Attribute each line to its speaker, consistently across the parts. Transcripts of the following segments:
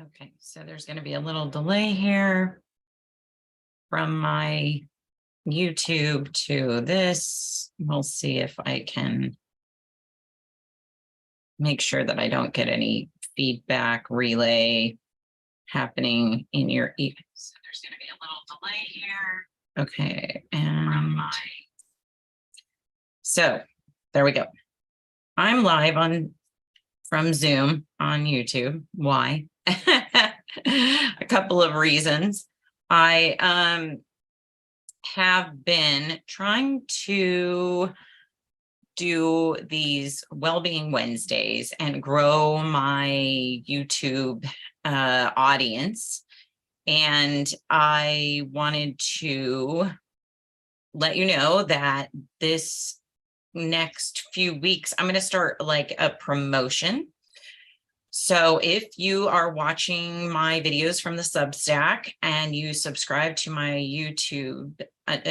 Speaker 1: Okay, so there's going to be a little delay here from my YouTube to this. We'll see if I can make sure that I don't get any feedback relay happening in your ear. So there's going to be a little delay here. Okay, and so there we go. I'm live from Zoom on YouTube. Why? A couple of reasons. I have been trying to do these Wellbeing Wednesdays and grow my YouTube audience. And I wanted to let you know that this next few weeks, I'm going to start like a promotion. So if you are watching my videos from the Substack and you subscribe to my YouTube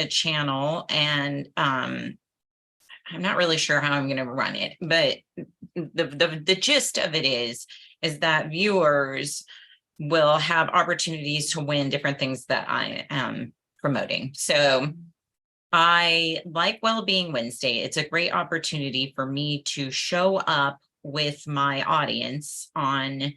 Speaker 1: channel, and I'm not really sure how I'm going to run it, but the gist of it is that viewers will have opportunities to win different things that I am promoting. So I like Wellbeing Wednesday. It's a great opportunity for me to show up with my audience on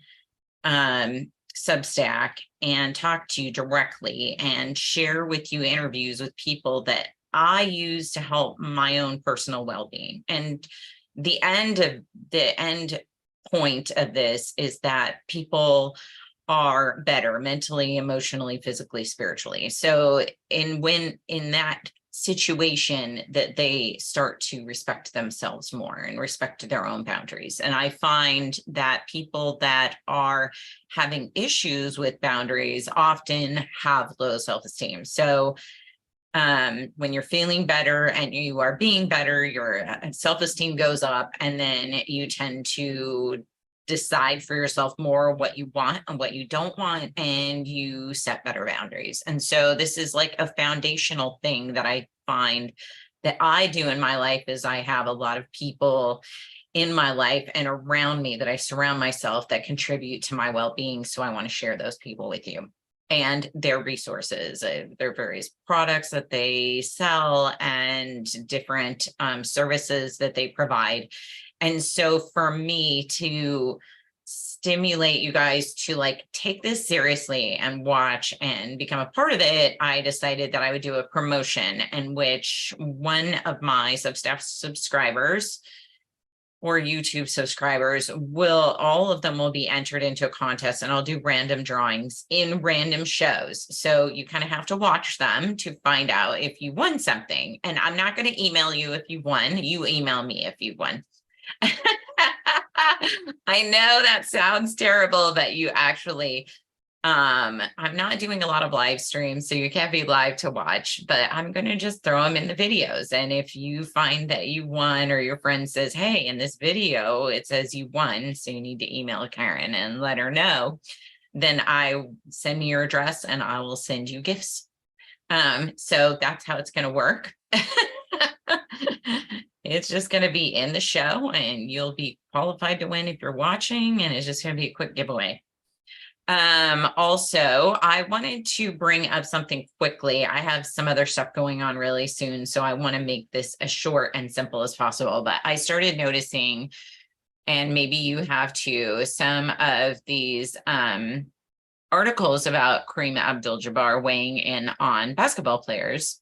Speaker 1: Substack and talk to you directly and share with you interviews with people that I use to help my own personal well-being. And the end point of this is that people are better mentally, emotionally, physically, spiritually. So in that situation, that they start to respect themselves more and respect their own boundaries. And I find that people that are having issues with boundaries often have low self-esteem. So when you're feeling better and you are being better, your self-esteem goes up, and then you tend to decide for yourself more what you want and what you don't want, and you set better boundaries. And so this is like a foundational thing that I find that I do in my life, is I have a lot of people in my life and around me that I surround myself that contribute to my well-being. So I want to share those people with you and their resources, their various products that they sell, and different services that they provide. And so for me to stimulate you guys to like take this seriously and watch and become a part of it, I decided that I would do a promotion in which one of my Substack subscribers or YouTube subscribers all of them will be entered into a contest, and I'll do random drawings in random shows. So you kind of have to watch them to find out if you won something. And I'm not going to email you if you won. You email me if you won. I know that sounds terrible, but you actually, I'm not doing a lot of live streams, so you can't be live to watch, but I'm going to just throw them in the videos. And if you find that you won, or your friend says, hey, in this video, it says you won, so you need to email Karen and let her know, then send me your address and I will send you gifts. So that's how it's going to work. It's just going to be in the show, and you'll be qualified to win if you're watching, and it's just going to be a quick giveaway. Also, I wanted to bring up something quickly. I have some other stuff going on really soon, so I want to make this as short and simple as possible. But I started noticing, and maybe you have too, some of these articles about Kareem Abdul-Jabbar weighing in on basketball players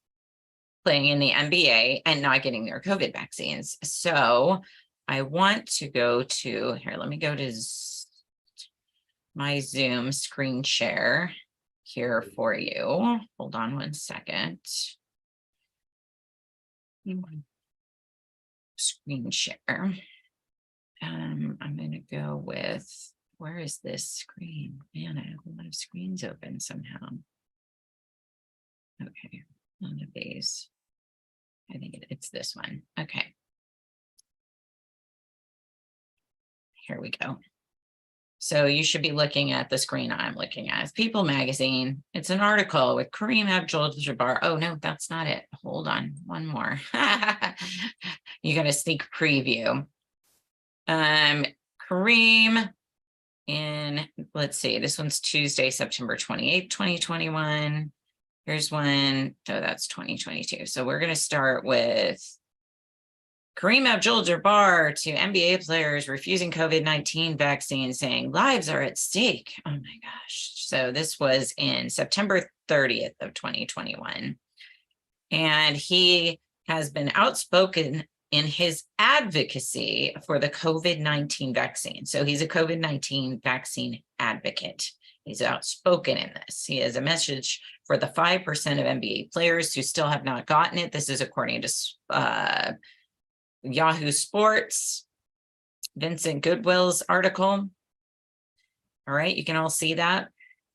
Speaker 1: playing in the NBA and not getting their COVID vaccines. So I want to go to here. Let me go to my Zoom screen share here for you. Hold on one second. Screen share. I'm going to go with, where is this screen? Man, I have a lot of screens open somehow. Okay, none of these. I think it's this one. Okay. Here we go. So you should be looking at the screen I'm looking at. It's People Magazine. It's an article with Kareem Abdul-Jabbar. Oh, no, that's not it. Hold on. One more. You got a sneak preview. Kareem let's see, this one's Tuesday, September 28th, 2021. Here's one. Oh, that's 2022. So we're going to start with Kareem Abdul-Jabbar to NBA players refusing COVID-19 vaccine, saying lives are at stake. Oh my gosh. So this was in September 30th of 2021. And he has been outspoken in his advocacy for the COVID-19 vaccine. So he's a COVID-19 vaccine advocate. He's outspoken in this. He has a message for the 5% of NBA players who still have not gotten it. This is according to Yahoo Sports, Vincent Goodwill's article. All right, you can all see that.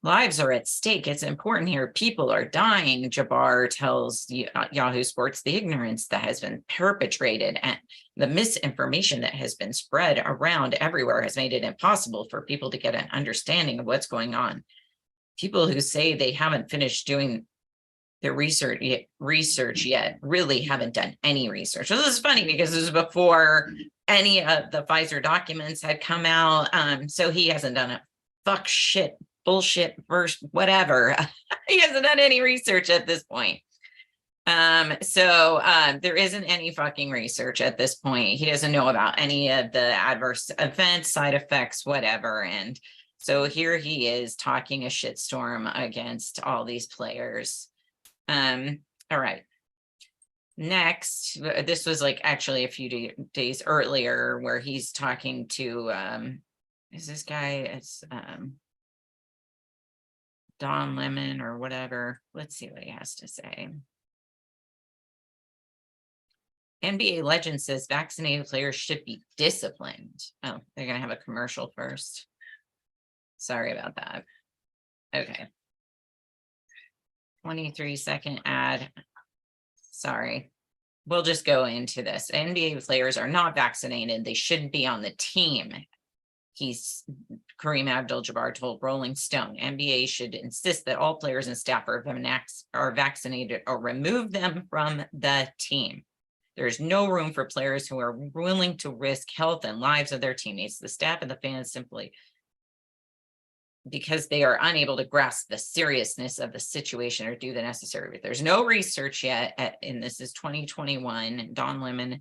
Speaker 1: Lives are at stake. It's important here. People are dying. Jabbar tells Yahoo Sports the ignorance that has been perpetrated and the misinformation that has been spread around everywhere has made it impossible for people to get an understanding of what's going on. People who say they haven't finished doing their research yet really haven't done any research. This is funny because this is before any of the Pfizer documents had come out. So he hasn't done it. Fuck, shit, bullshit, verse, whatever. He hasn't done any research at this point. So there isn't any fucking research at this point. He doesn't know about any of the adverse events, side effects, whatever. And so here he is talking a shitstorm against all these players. All right. Next, this was like actually a few days earlier where he's talking to, is this guy, it's Don Lemon or whatever. Let's see what he has to say. NBA legend says vaccinated players should be disciplined. Oh, they're going to have a commercial first. Sorry about that. Okay. 23-second ad. Sorry. We'll just go into this. NBA players are not vaccinated. They shouldn't be on the team. Kareem Abdul-Jabbar told Rolling Stone. NBA should insist that all players and staff are vaccinated or remove them from the team. There's no room for players who are willing to risk health and lives of their teammates. The staff and the fans simply because they are unable to grasp the seriousness of the situation or do the necessary. But there's no research yet, and this is 2021. Don Lemon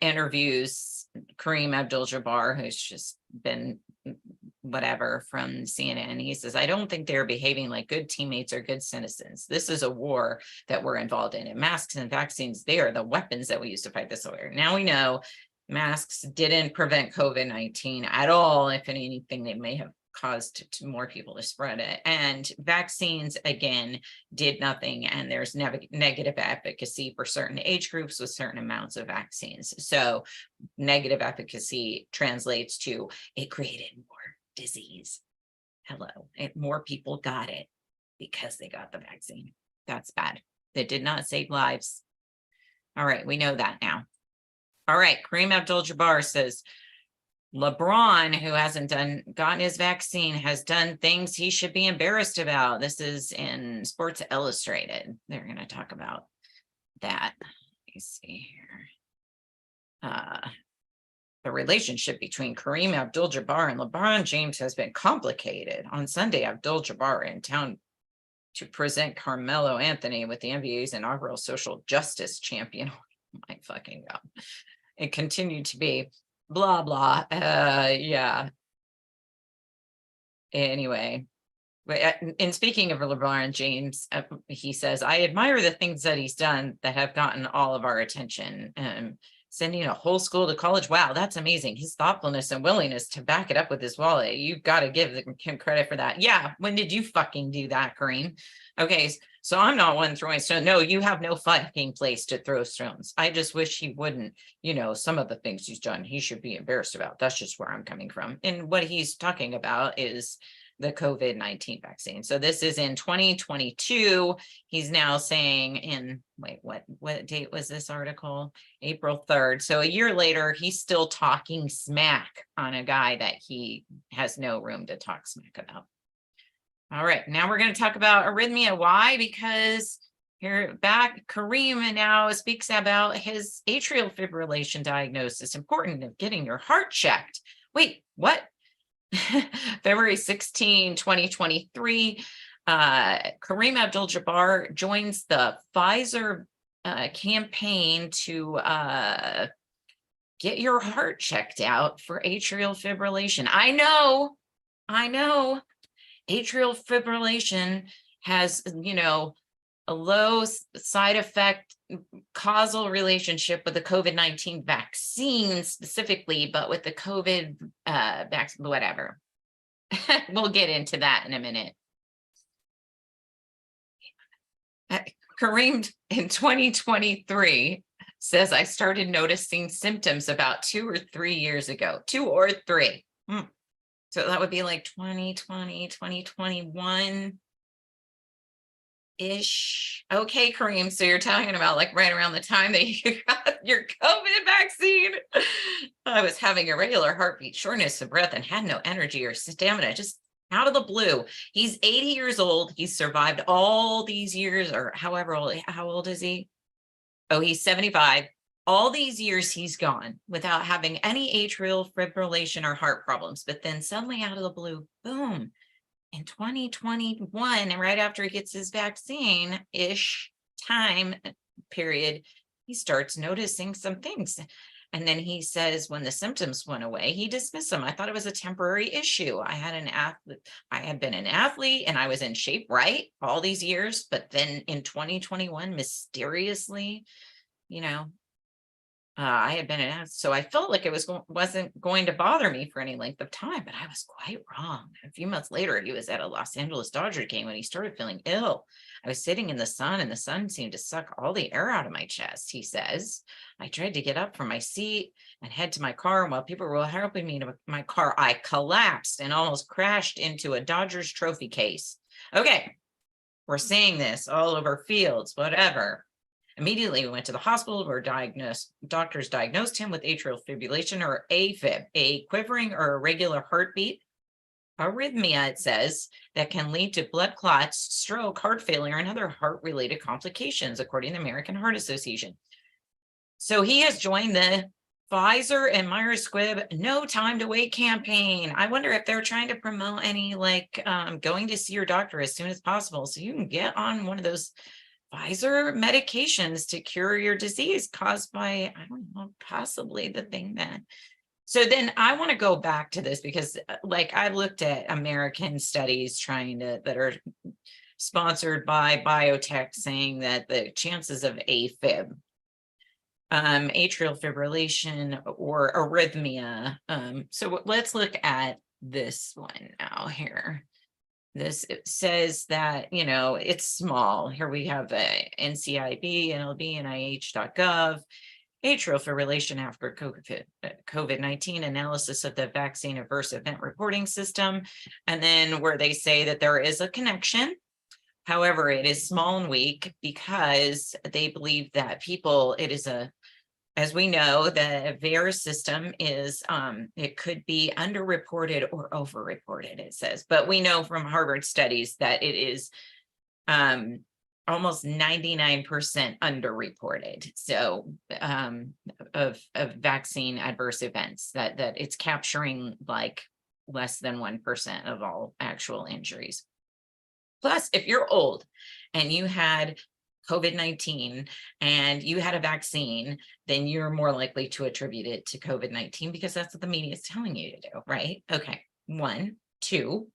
Speaker 1: interviews Kareem Abdul-Jabbar, who's just been whatever from CNN. He says, I don't think they're behaving like good teammates or good citizens. This is a war that we're involved in. And masks and vaccines, they are the weapons that we use to fight this war. Now we know masks didn't prevent COVID-19 at all. If anything, they may have caused more people to spread it. And vaccines, again, did nothing. And there's negative efficacy for certain age groups with certain amounts of vaccines. So negative efficacy translates to it created more disease. Hello. More people got it because they got the vaccine. That's bad. That did not save lives. All right, we know that now. All right, Kareem Abdul-Jabbar says, LeBron, who hasn't gotten his vaccine, has done things he should be embarrassed about. This is in Sports Illustrated. They're going to talk about that. Let me see here. The relationship between Kareem Abdul-Jabbar and LeBron James has been complicated. On Sunday, Abdul-Jabbar in town to present Carmelo Anthony with the NBA's inaugural social justice champion. Oh my fucking God. It continued to be blah, blah. Yeah. Anyway, in speaking of LeBron James, he says, I admire the things that he's done that have gotten all of our attention. Sending a whole school to college. Wow, that's amazing. His thoughtfulness and willingness to back it up with his wallet. You've got to give him credit for that. Yeah, when did you fucking do that, Kareem? Okay, so I'm not one throwing stones. No, you have no fucking place to throw stones. I just wish he wouldn't, some of the things he's done, he should be embarrassed about. That's just where I'm coming from. And what he's talking about is the COVID-19 vaccine. So this is in 2022. He's now saying what date was this article? April 3rd. So a year later, he's still talking smack on a guy that he has no room to talk smack about. All right, now we're going to talk about arrhythmia. Why? Because Kareem now speaks about his atrial fibrillation diagnosis, important of getting your heart checked. Wait, what? February 16, 2023, Kareem Abdul-Jabbar joins the Pfizer campaign to get your heart checked out for atrial fibrillation. I know, atrial fibrillation has, a low side effect causal relationship with the COVID-19 vaccine specifically, but with the COVID vaccine, whatever. We'll get into that in a minute. Kareem in 2023 says, I started noticing symptoms about 2 or 3 years ago, 2 or 3. So that would be like 2020, 2021 ish. Okay, Kareem. So you're talking about like right around the time that you got your COVID vaccine. I was having irregular heartbeat, shortness of breath, and had no energy or stamina, just out of the blue. He's 80 years old. He's survived all these years, or however old. How old is he? Oh, he's 75. All these years he's gone without having any atrial fibrillation or heart problems. But then suddenly out of the blue, boom, in 2021, and right after he gets his vaccine-ish time period, he starts noticing some things. And then he says when the symptoms went away, he dismissed them. I thought it was a temporary issue. I had been an athlete and I was in shape, right? All these years. But then in 2021, mysteriously, I had been an athlete, so I felt like it wasn't going to bother me for any length of time, but I was quite wrong. A few months later, he was at a Los Angeles Dodger game when he started feeling ill. I was sitting in the sun and the sun seemed to suck all the air out of my chest, he says. I tried to get up from my seat and head to my car. And while people were helping me to my car, I collapsed and almost crashed into a Dodgers trophy case. Okay, we're seeing this all over fields, whatever. Immediately, we went to the hospital where doctors diagnosed him with atrial fibrillation, or AFib, a quivering or irregular heartbeat arrhythmia, it says, that can lead to blood clots, stroke, heart failure, and other heart-related complications, according to the American Heart Association. So he has joined the Pfizer and Myers Squibb No Time to Wait campaign. I wonder if they're trying to promote any going to see your doctor as soon as possible so you can get on one of those Pfizer medications to cure your disease caused by, I don't know, possibly the thing that. So then I want to go back to this because I looked at American studies that are sponsored by biotech saying that the chances of AFib, atrial fibrillation or arrhythmia. So let's look at this one now here. This says that, it's small. Here we have NCIB, NLB, NIH.gov, atrial fibrillation after COVID-19 analysis of the vaccine adverse event reporting system. And then where they say that there is a connection. However, it is small and weak because they believe that as we know, the VAERS system is, it could be underreported or overreported, it says. But we know from Harvard studies that it is almost 99% underreported. So of vaccine adverse events, that it's capturing like less than 1% of all actual injuries. Plus, if you're old and you had COVID-19 and you had a vaccine, then you're more likely to attribute it to COVID-19 because that's what the media is telling you to do, right? Okay, 1, 2.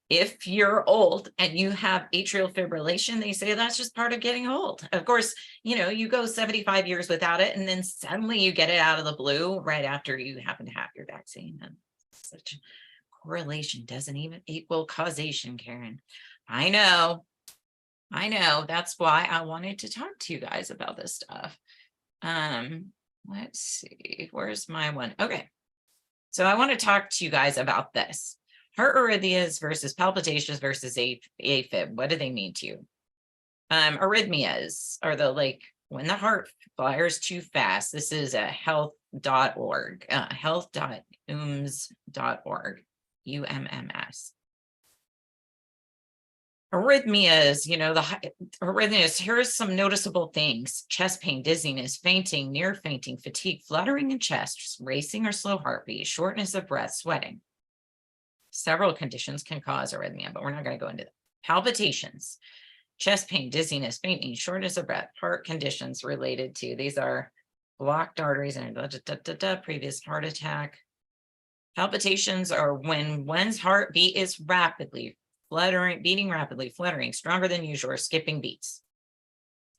Speaker 1: If you're old and you have atrial fibrillation, they say that's just part of getting old. Of course, you go 75 years without it and then suddenly you get it out of the blue right after you happen to have your vaccine. And such correlation doesn't even equal causation, Karen. I know. That's why I wanted to talk to you guys about this stuff. Let's see, where's my one? Okay. So I want to talk to you guys about this. Heart arrhythmias versus palpitations versus AFib. What do they mean to you? Arrhythmias are when the heart fires too fast. This is a health.org, health.ums.org, UMMS. Arrhythmias, arrhythmias, here's some noticeable things: chest pain, dizziness, fainting, near fainting, fatigue, fluttering in chest, racing or slow heartbeat, shortness of breath, sweating. Several conditions can cause arrhythmia, but we're not going to go into that. Palpitations, chest pain, dizziness, fainting, shortness of breath, heart conditions related to, these are blocked arteries and previous heart attack. Palpitations are when one's heartbeat is rapidly beating rapidly, fluttering, stronger than usual, or skipping beats.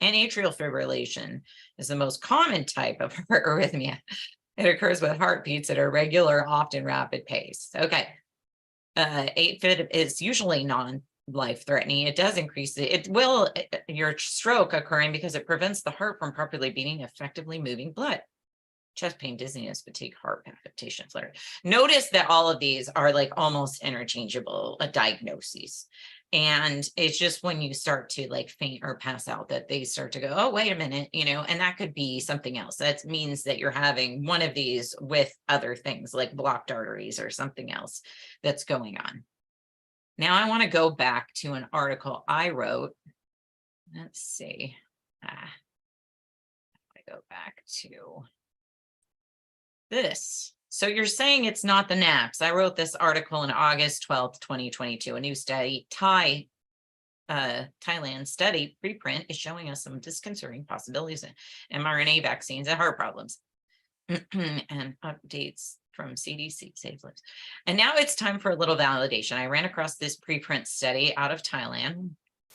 Speaker 1: And atrial fibrillation is the most common type of heart arrhythmia. It occurs with heartbeats at a regular, often rapid pace. Okay. AFib is usually non-life-threatening. It does increase your stroke occurring because it prevents the heart from properly beating, effectively moving blood. Chest pain, dizziness, fatigue, heart palpitation, flutter. Notice that all of these are like almost interchangeable diagnoses. And it's just when you start to like faint or pass out that they start to go, oh, wait a minute, and that could be something else. That means that you're having one of these with other things like blocked arteries or something else that's going on. Now I want to go back to an article I wrote. Let's see. I go back to this. So you're saying it's not the naps. I wrote this article on August 12th, 2022. A new study, Thailand study preprint is showing us some disconcerting possibilities in mRNA vaccines and heart problems. And updates from CDC Save Lives. And now it's time for a little validation. I ran across this preprint study out of Thailand,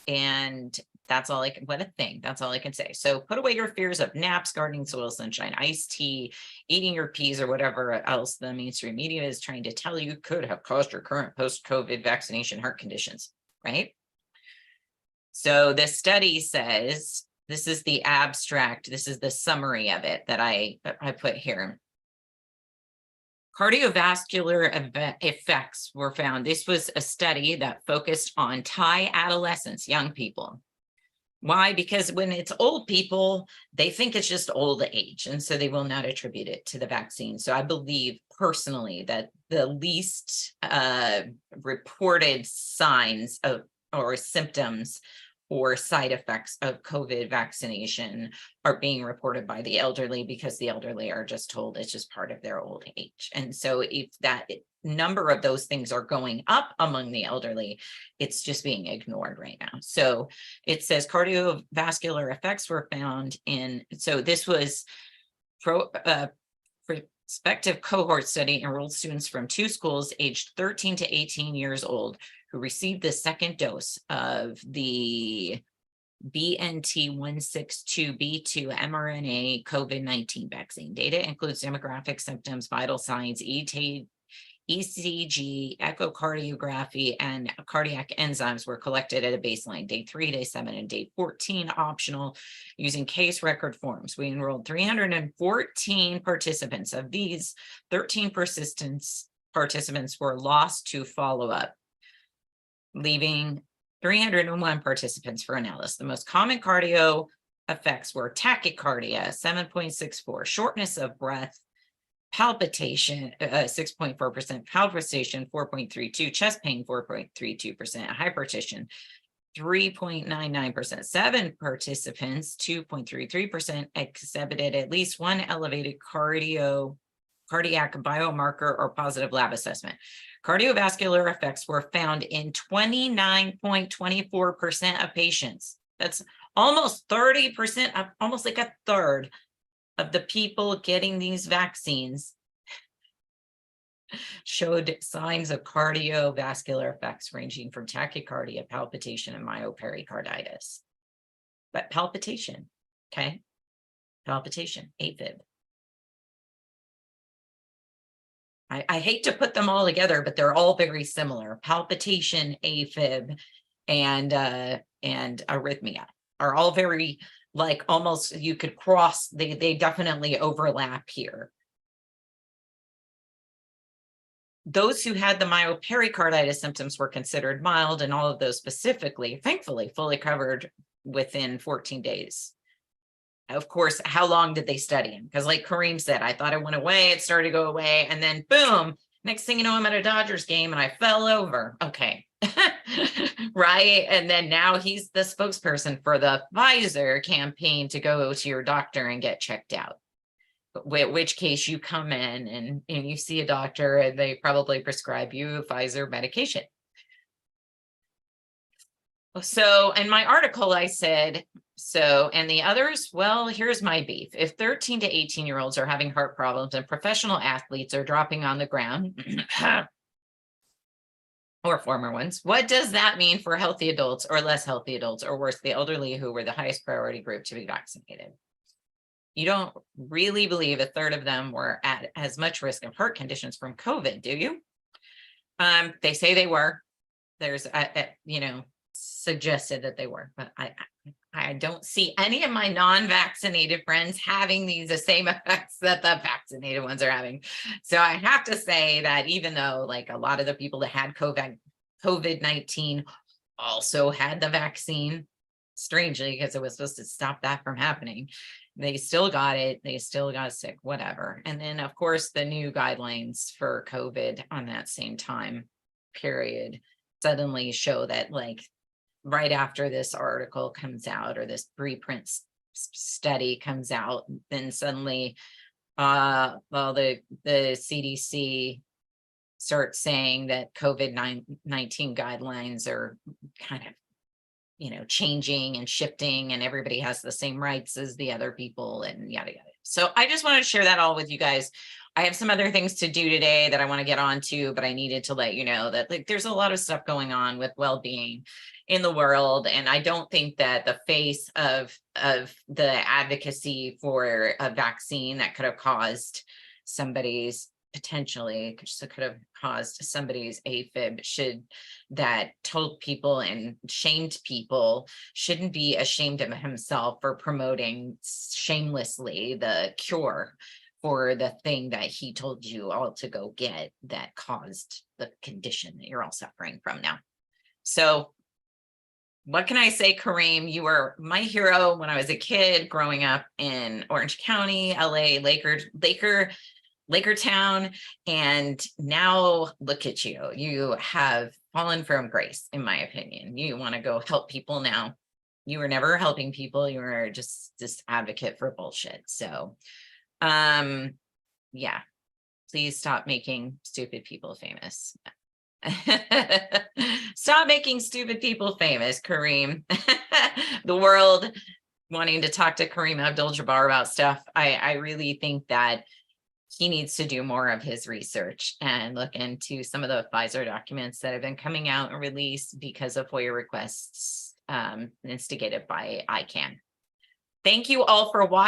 Speaker 1: and that's all what a thing. That's all I can say. So put away your fears of naps, gardening, soil, sunshine, iced tea, eating your peas, or whatever else the mainstream media is trying to tell you could have caused your current post-COVID vaccination heart conditions, right? So this study says, this is the abstract, this is the summary of it that I put here. Cardiovascular effects were found. This was a study that focused on Thai adolescents, young people. Why? Because when it's old people, they think it's just old age, and so they will not attribute it to the vaccine. So I believe personally that the least reported signs of or symptoms or side effects of COVID vaccination are being reported by the elderly, because the elderly are just told it's just part of their old age. And so if that number of those things are going up among the elderly, it's just being ignored right now. So it says cardiovascular effects were found in, so this was prospective cohort study enrolled students from 2 schools aged 13 to 18 years old who received the second dose of the BNT162b2 mRNA COVID-19 vaccine. Data includes demographic, symptoms, vital signs, ECG, echocardiography, and cardiac enzymes were collected at a baseline, day 3, day 7, and day 14, optional, using case record forms. We enrolled 314 participants. Of these, 13 participants were lost to follow-up, leaving 301 participants for analysis. The most common cardio effects were tachycardia, 7.64, shortness of breath, palpitation, 6.4%, palpitation, 4.32, chest pain, 4.32%, hypertension, 3.99%. 7 participants, 2.33%, exhibited at least one elevated cardiac biomarker or positive lab assessment. Cardiovascular effects were found in 29.24% of patients. That's almost 30%, almost like a third of the people getting these vaccines showed signs of cardiovascular effects ranging from tachycardia, palpitation, and myopericarditis. But palpitation, okay? Palpitation, AFib. I hate to put them all together, but they're all very similar. Palpitation, AFib, and arrhythmia are all very, like, almost, you could cross, they definitely overlap here. Those who had the myopericarditis symptoms were considered mild, and all of those specifically, thankfully, fully covered within 14 days. Of course, how long did they study him? Because like Kareem said, I thought it went away, it started to go away, and then boom, Next thing you know, I'm at a Dodgers game and I fell over. Okay. Right. And then now he's the spokesperson for the Pfizer campaign to go to your doctor and get checked out. Which case you come in and you see a doctor and they probably prescribe you Pfizer medication. So in my article, I said, so, and the others, well, here's my beef. If 13 to 18-year-olds are having heart problems and professional athletes are dropping on the ground, or former ones, what does that mean for healthy adults or less healthy adults, or worse, the elderly who were the highest priority group to be vaccinated? You don't really believe a third of them were at as much risk of heart conditions from COVID, do you? They say they were. There's, suggested that they were, but I don't see any of my non-vaccinated friends having these the same effects that the vaccinated ones are having. So I have to say that even though like a lot of the people that had COVID-19 also had the vaccine, strangely, because it was supposed to stop that from happening, they still got it. They still got sick, whatever. And then of course the new guidelines for COVID on that same time period suddenly show that like right after this article comes out or this preprint study comes out, then suddenly well the CDC starts saying that COVID-19 guidelines are kind of changing and shifting, and everybody has the same rights as the other people and yada yada. So I just wanted to share that all with you guys. I have some other things to do today that I want to get on to, but I needed to let you know that like there's a lot of stuff going on with well-being in the world. And I don't think that the face of the advocacy for a vaccine that could have caused somebody's potentially could have caused somebody's AFib that told people and shamed people shouldn't be ashamed of himself for promoting shamelessly the cure for the thing that he told you all to go get that caused the condition that you're all suffering from now. So what can I say, Kareem? You were my hero when I was a kid growing up in Orange County, LA, Laker Town, and now look at you. You have fallen from grace, in my opinion. You want to go help people now. You were never helping people. You were just this advocate for bullshit. So yeah, please stop making stupid people famous. Stop making stupid people famous, Kareem. The world wanting to talk to Kareem Abdul-Jabbar about stuff. I really think that he needs to do more of his research and look into some of the Pfizer documents that have been coming out and released because of FOIA requests instigated by ICANN. Thank you all for watching.